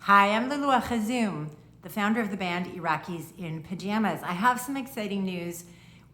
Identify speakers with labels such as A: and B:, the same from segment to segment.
A: Hi, I'm Loolwa Khazzoom, the founder of the band Iraqis in Pajamas. I have some exciting news.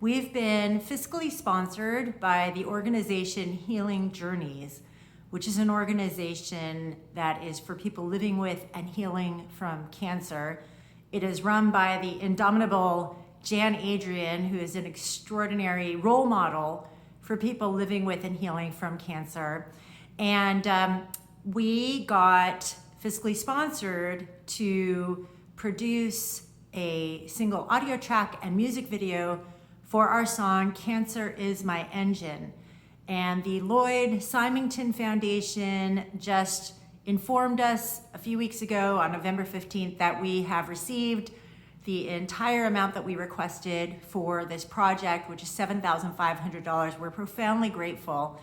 A: We've been fiscally sponsored by the organization Healing Journeys, which is an organization that is for people living with and healing from cancer. It is run by the indomitable Jan Adrian, who is an extraordinary role model for people living with and healing from cancer. And we got fiscally sponsored to produce a single audio track and music video for our song, Cancer is My Engine. And the Lloyd Symingtom Foundation just informed us a few weeks ago on November 15th that we have received the entire amount that we requested for this project, which is $7,500. We're profoundly grateful.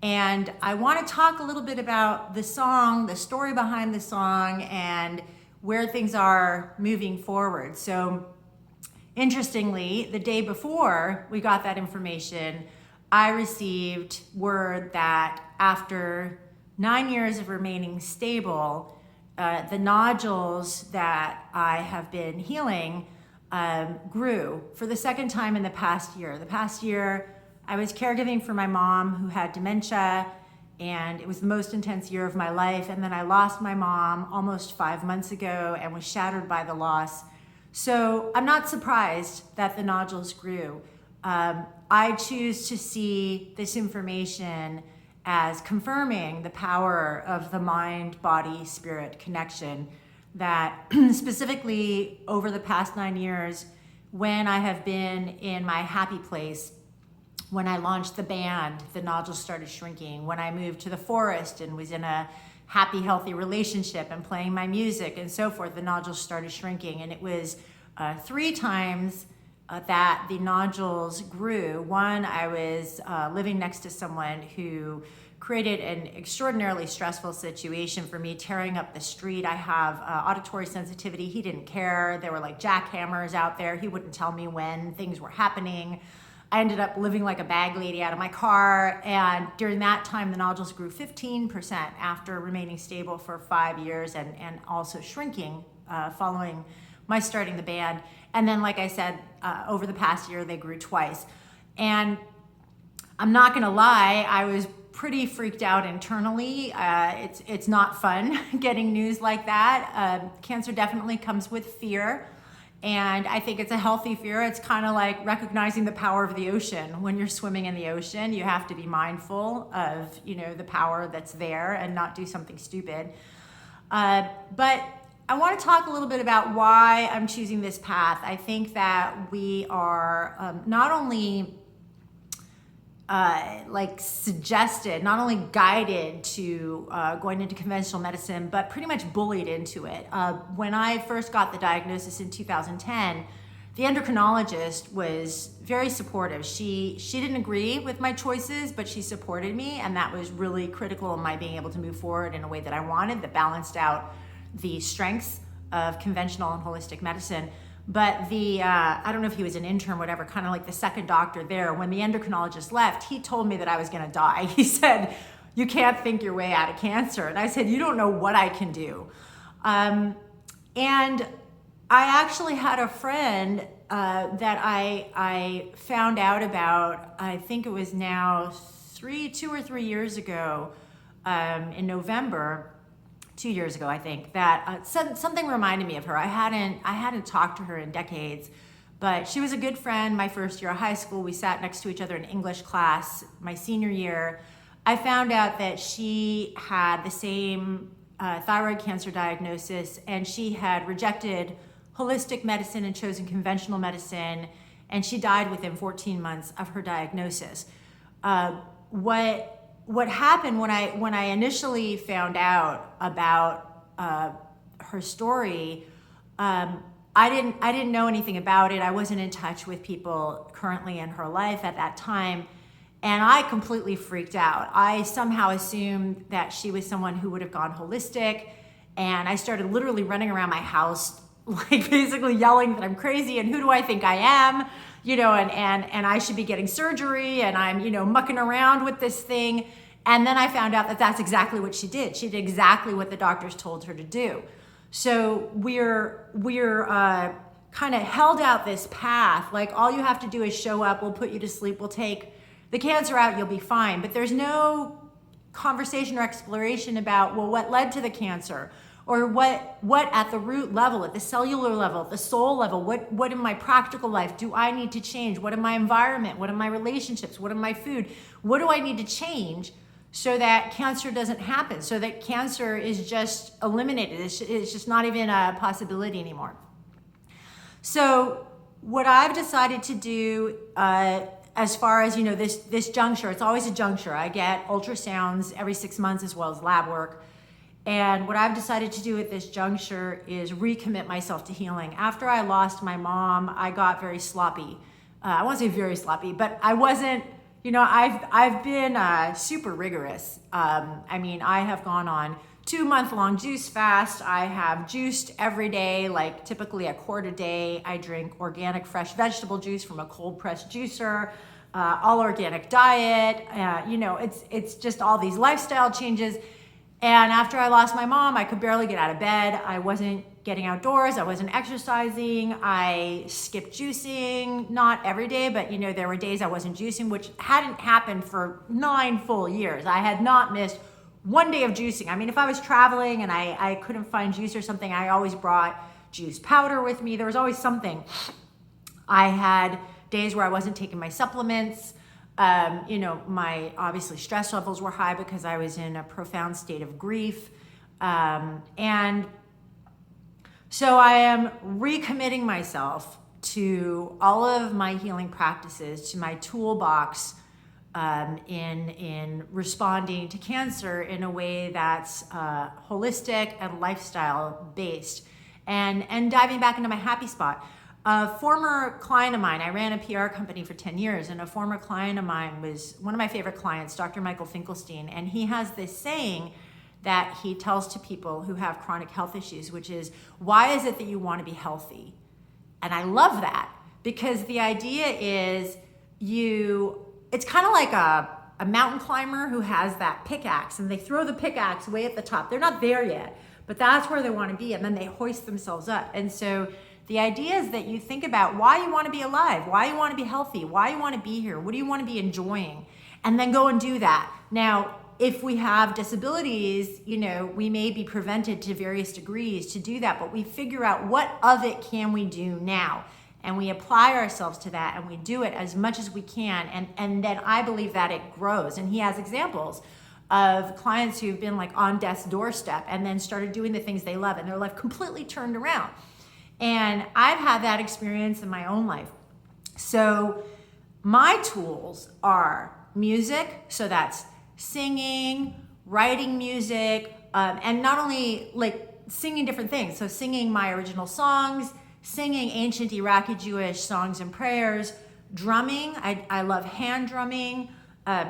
A: And I want to talk a little bit about the song, the story behind the song, and where things are moving forward. So interestingly, the day before we got that information, I received word that after 9 years of remaining stable, the nodules that I have been healing grew for the second time in the past year. The past year, I was caregiving for my mom who had dementia, and it was the most intense year of my life. And then I lost my mom almost 5 months ago and was shattered by the loss. So I'm not surprised that the nodules grew. I choose to see this information as confirming the power of the mind-body-spirit connection, that specifically over the past 9 years, when I have been in my happy place, when I launched the band, the nodules started shrinking. When I moved to the forest and was in a happy, healthy relationship and playing my music and so forth, the nodules started shrinking. And it was 3 times that the nodules grew. One, I was living next to someone who created an extraordinarily stressful situation for me, tearing up the street. I have auditory sensitivity. He didn't care. There were like jackhammers out there. He wouldn't tell me when things were happening. I ended up living like a bag lady out of my car, and during that time the nodules grew 15% after remaining stable for 5 years and also shrinking following my starting the band. And then, like I said, over the past year they grew twice. And I'm not gonna lie, I was pretty freaked out internally. It's not fun getting news like that. Cancer definitely comes with fear. And I think it's a healthy fear. It's kind of like recognizing the power of the ocean. When you're swimming in the ocean, you have to be mindful of, the power that's there and not do something stupid. But I want to talk a little bit about why I'm choosing this path. I think that we are not only suggested, not only guided to going into conventional medicine, but pretty much bullied into it. When I first got the diagnosis in 2010, the endocrinologist was very supportive. She didn't agree with my choices, but she supported me, and that was really critical in my being able to move forward in a way that I wanted, that balanced out the strengths of conventional and holistic medicine. But I don't know if he was an intern, whatever, kind of like the second doctor there, when the endocrinologist left, he told me that I was gonna die. He said, "You can't think your way out of cancer." And I said, "You don't know what I can do." And I actually had a friend that I found out about, I think it was now 2 or 3 years ago, in November, 2 years ago, I think, that something reminded me of her. I hadn't talked to her in decades, but she was a good friend. My first year of high school, we sat next to each other in English class. My senior year, I found out that she had the same thyroid cancer diagnosis, and she had rejected holistic medicine and chosen conventional medicine, and she died within 14 months of her diagnosis. What happened when I initially found out about her story, I didn't know anything about it. I wasn't in touch with people currently in her life at that time, and I completely freaked out. I somehow assumed that she was someone who would have gone holistic, and I started literally running around my house, like basically yelling that I'm crazy and who do I think I am, and I should be getting surgery, and I'm, mucking around with this thing. And then I found out that that's exactly what she did. She did exactly what the doctors told her to do. So we're kind of held out this path, like all you have to do is show up, we'll put you to sleep, we'll take the cancer out, you'll be fine. But there's no conversation or exploration about, well, what led to the cancer? Or what at the root level, at the cellular level, at the soul level, what in my practical life do I need to change? What in my environment? What in my relationships? What in my food? What do I need to change so that cancer doesn't happen? So that cancer is just eliminated. It's just not even a possibility anymore. So what I've decided to do, as far as, this juncture, it's always a juncture. I get ultrasounds every 6 months as well as lab work. And what I've decided to do at this juncture is recommit myself to healing. After I lost my mom, I got very sloppy. I won't say very sloppy, but I wasn't, I've been super rigorous. I have gone on 2-month-long juice fast. I have juiced every day, like typically a quart a day. I drink organic fresh vegetable juice from a cold pressed juicer, all organic diet. It's just all these lifestyle changes. And after I lost my mom, I could barely get out of bed. I wasn't getting outdoors. I wasn't exercising. I skipped juicing, not every day, but there were days I wasn't juicing, which hadn't happened for 9 full years. I had not missed 1 day of juicing. If I was traveling and I couldn't find juice or something, I always brought juice powder with me. There was always something. I had days where I wasn't taking my supplements. My obviously stress levels were high because I was in a profound state of grief. And so I am recommitting myself to all of my healing practices, to my toolbox, in responding to cancer in a way that's holistic and lifestyle based, and diving back into my happy spot. A former client of mine, I ran a PR company for 10 years, and a former client of mine was one of my favorite clients, Dr. Michael Finkelstein, and he has this saying that he tells to people who have chronic health issues, which is, why is it that you want to be healthy? And I love that, because the idea is it's kind of like a mountain climber who has that pickaxe, and they throw the pickaxe way at the top. They're not there yet, but that's where they want to be, and then they hoist themselves up. And so the idea is that you think about why you want to be alive, why you want to be healthy, why you want to be here, what do you want to be enjoying, and then go and do that. Now, if we have disabilities, we may be prevented to various degrees to do that, but we figure out what of it can we do now, and we apply ourselves to that, and we do it as much as we can, and then I believe that it grows. And he has examples of clients who've been like on death's doorstep and then started doing the things they love, and their life completely turned around. And I've had that experience in my own life. So my tools are music, so that's singing, writing music, and not only like singing different things. So singing my original songs, singing ancient Iraqi Jewish songs and prayers, drumming, I love hand drumming,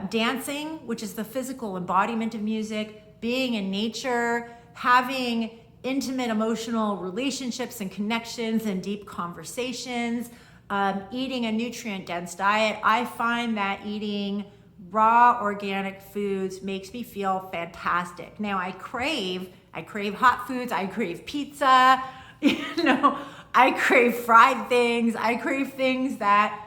A: dancing, which is the physical embodiment of music, being in nature, having intimate emotional relationships and connections and deep conversations, eating a nutrient-dense diet. I find that eating raw organic foods makes me feel fantastic. Now I crave hot foods, I crave pizza, I crave fried things, I crave things that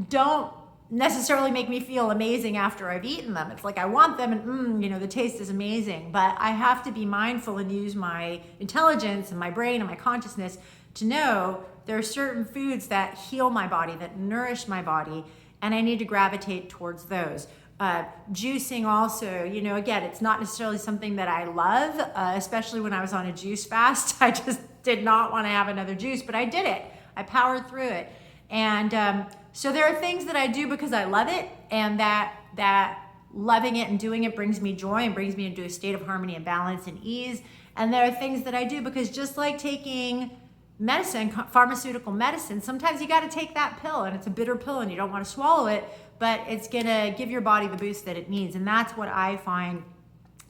A: don't necessarily make me feel amazing after I've eaten them. It's like I want them and the taste is amazing, but I have to be mindful and use my intelligence and my brain and my consciousness to know there are certain foods that heal my body, that nourish my body, and I need to gravitate towards those. Juicing also, again, it's not necessarily something that I love, especially when I was on a juice fast. I just did not want to have another juice, but I did it. I powered through it. And so there are things that I do because I love it, and that loving it and doing it brings me joy and brings me into a state of harmony and balance and ease. And there are things that I do because, just like taking medicine, pharmaceutical medicine, sometimes you got to take that pill, and it's a bitter pill and you don't want to swallow it, but it's gonna give your body the boost that it needs. And that's what I find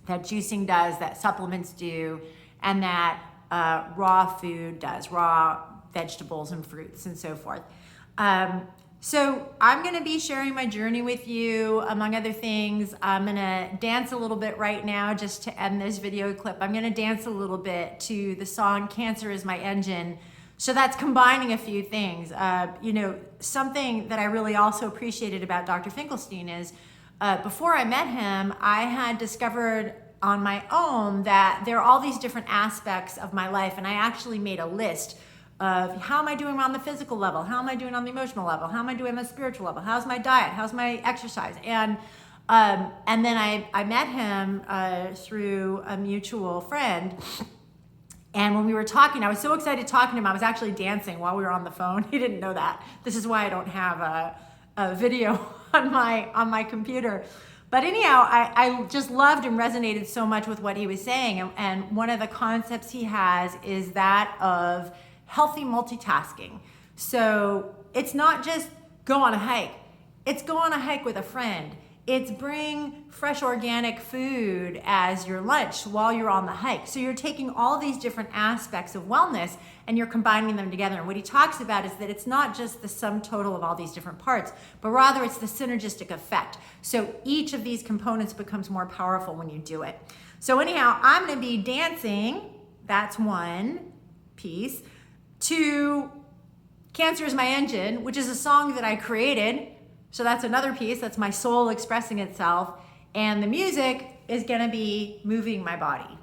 A: that juicing does, that supplements do, and that raw food does, raw vegetables and fruits and so forth. So I'm gonna be sharing my journey with you, among other things. I'm gonna dance a little bit right now just to end this video clip. I'm gonna dance a little bit to the song Cancer is My Engine. So that's combining a few things. Something that I really also appreciated about Dr. Finkelstein is before I met him, I had discovered on my own that there are all these different aspects of my life, and I actually made a list of how am I doing on the physical level, how am I doing on the emotional level, how am I doing on the spiritual level, how's my diet, how's my exercise, and then I met him through a mutual friend, and when we were talking, I was so excited talking to him, I was actually dancing while we were on the phone. He didn't know that. This is why I don't have a video on my computer. But anyhow, I just loved and resonated so much with what he was saying, and one of the concepts he has is that of healthy multitasking. So it's not just go on a hike. It's go on a hike with a friend. It's bring fresh organic food as your lunch while you're on the hike. So you're taking all these different aspects of wellness and you're combining them together. And what he talks about is that it's not just the sum total of all these different parts, but rather it's the synergistic effect. So each of these components becomes more powerful when you do it. So anyhow, I'm gonna be dancing, that's one piece, to Cancer is My Engine, which is a song that I created. So that's another piece, that's my soul expressing itself. And the music is gonna be moving my body.